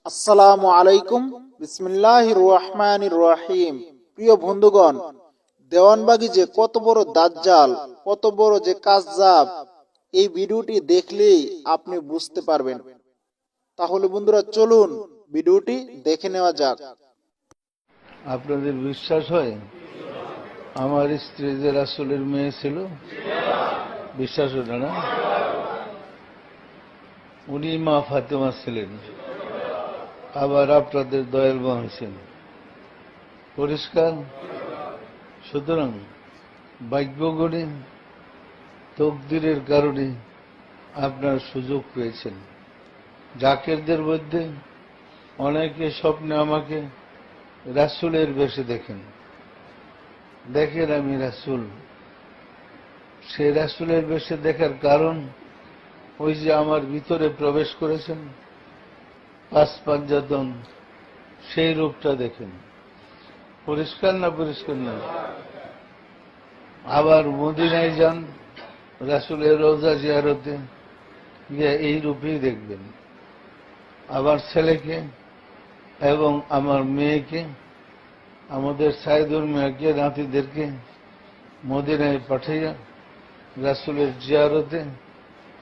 আসসালামু আলাইকুম। বিসমিল্লাহির রহমানির রহিম। প্রিয় বন্ধুগণ, দেওয়ানবাগী যে কত বড় দাজ্জাল, কত বড় যে কাযযাব, এই ভিডিওটি দেখলেই আপনি বুঝতে পারবেন। তাহলে বন্ধুরা চলুন ভিডিওটি দেখে নেওয়া যাক। আপনাদের বিশ্বাস হয় আমার স্ত্রী যে রাসূলের মেয়ে ছিল? বিশ্বাস হলো না? উনি মা ফাতেমা ছিলেন, আবার আপনাদের দয়াল মা হয়েছেন। পরিষ্কার? সুতরাং ভাগ্যগুণে তকদিরের কারণে আপনার সুযোগ পেয়েছেন। জাকেরদের মধ্যে অনেকে স্বপ্নে আমাকে রাসূলের বেশে দেখেন আমি রাসূল। সে রাসূলের বেশে দেখার কারণ ওই যে আমার ভিতরে প্রবেশ করেছেন পাঁচ পাঞ্জাতন, সেই রূপটা দেখেন। পরিষ্কার না? পরিষ্কার না? আবার মদিনায় যান, রাসূলের রওজা জিয়ারতে গিয়ে এই রূপেই দেখবেন। আমার ছেলেকে এবং আমার মেয়েকে, আমাদের সাইদুর মেয়েকে, নাতিদেরকে মদিনায় পাঠাইয়া রাসূলের জিয়ারতে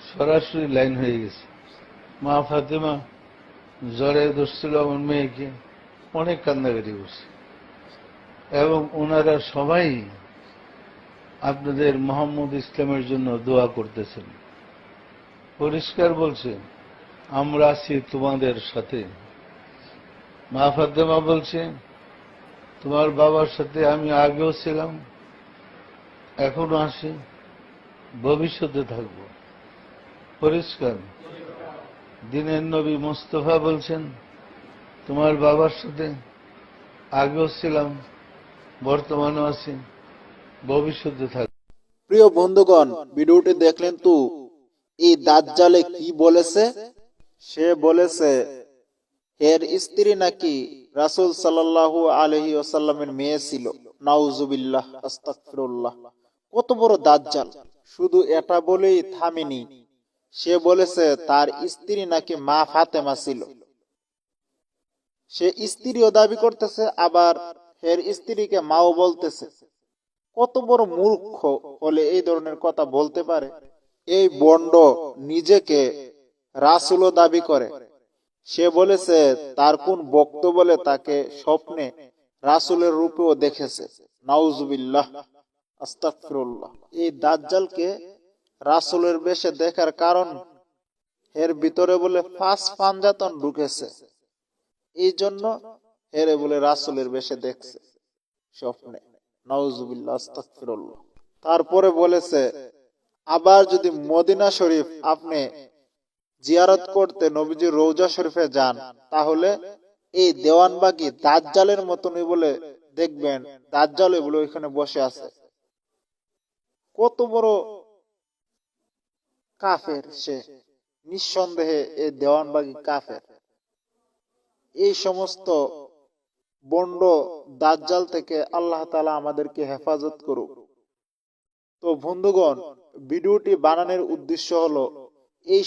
সরাসরি লাইন হয়ে গেছে। মা ফাতেমা জ্বরে ধরছিল আমার মেয়েকে, অনেক কান্নাকাটি করছে, এবং ওনারা সবাই আপনাদের মোহাম্মদ ইসলামের জন্য দোয়া করতেছেন। পরিষ্কার বলছে, আমরা আছি তোমাদের সাথে। মা ফাতেমা বলছে, তোমার বাবার সাথে আমি আগেও ছিলাম, এখনো আছি, ভবিষ্যতে থাকব। পরিষ্কার? দিনের নবী মুস্তাফা বলছেন, তোমার বাবার সাথে আগেও ছিলাম, বর্তমানেও আছি, ভবিষ্যতে থাকব। প্রিয় বন্ধুগণ, ভিডিওটি দেখলেন তো এই দাজ্জালে কি বলেছে? সে বলেছে এর স্ত্রী নাকি রাসূল সাল্লাল্লাহু আলাইহি ওয়াসাল্লামের মেয়ে ছিল। নাউজুবিল্লাহ, আস্তাগফিরুল্লাহ। কত বড় দাজ্জাল! শুধু এটা বলেই থামেনি, সে বলেছে তার স্ত্রী নাকি মা ফাতেমা ছিল। সে স্ত্রীও দাবি করতেছে, আবার এর স্ত্রীকে মাও বলতেছে। কত বড় মূর্খ হলে এই ধরনের কথা বলতে পারে? এই বন্ড নিজেকে রাসূলও দাবি করে। সে বলেছে তার কোন ভক্ত বলে তাকে স্বপ্নে রাসূলের রূপেও দেখেছে। নাউজুবিল্লাহ, আস্তাগফিরুল্লাহ। এই দাজ্জালকে রাসূলের বেশে দেখার কারণ এর ভিতরে বলে পাঁচ পাঞ্জাতন ঢুকেছে, এই জন্য এর বলে রাসূলের বেশে দেখছে স্বপ্নে। নাউজুবিল্লাহ, আস্তাগফিরুল্লাহ। তারপরে বলেছে আবার যদি মদিনা শরীফ আপনি জিয়ারত করতে নবীজির রওজা শরীফে যান, তাহলে এই দেওয়ানবাগী দাজ্জালের মতনই বলে দেখবেন, দাজ্জালই বলে ওইখানে বসে আছে। কত বড় কাফের সে! নিঃসন্দেহে এই দেওয়ানবাগী কাফের। এই সমস্ত বন্ড দাজ্জাল থেকে আল্লাহ তাআলা আমাদেরকে হেফাজত করুক। তো বন্ধুগণ, ভিডিওটি বানানোর উদ্দেশ্য হলো এই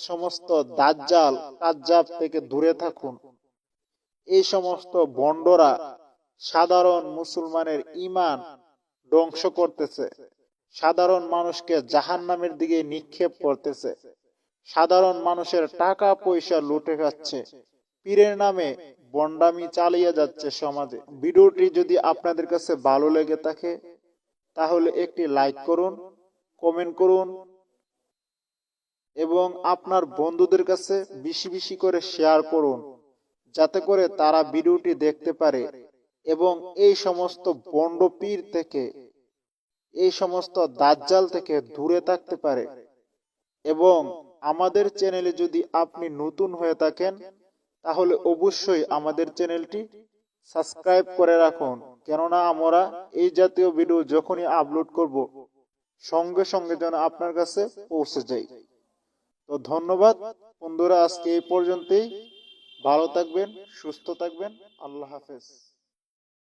সমস্ত দাজ্জাল কাযযাব থেকে দূরে থাকুন। এই সমস্ত বন্ডরা সাধারণ মুসলমানের ঈমান ধ্বংস করতেছে, সাধারণ মানুষকে জাহান্নামের দিকে নিক্ষেপ করতেছে, সাধারণ মানুষের টাকা পয়সা লুটে খাচ্ছে, পীরের নামে বন্ডামি চালিয়ে যাচ্ছে সমাজে। ভিডিওটি যদি আপনাদের কাছে ভালো লেগে থাকে তাহলে একটি লাইক করুন, কমেন্ট করুন, এবং আপনার বন্ধুদের কাছে বেশি বেশি করে শেয়ার করুন, যাতে করে তারা ভিডিওটি দেখতে পারে এবং এই সমস্ত বন্ড পীর থেকে, এই সমস্ত দাজ্জাল থেকে দূরে থাকতে পারে। এবং আমাদের চ্যানেলে যদি আপনি নতুন হয়ে থাকেন তাহলে অবশ্যই আমাদের চ্যানেলটি সাবস্ক্রাইব করে রাখুন, কেননা আমরা এই জাতীয় ভিডিও যখনই আপলোড করব সঙ্গে সঙ্গে যেন আপনার কাছে পৌঁছে যায়। তো ধন্যবাদ বন্ধুরা, আজকে এই পর্যন্তই। ভালো থাকবেন, সুস্থ থাকবেন। আল্লাহ হাফেজ।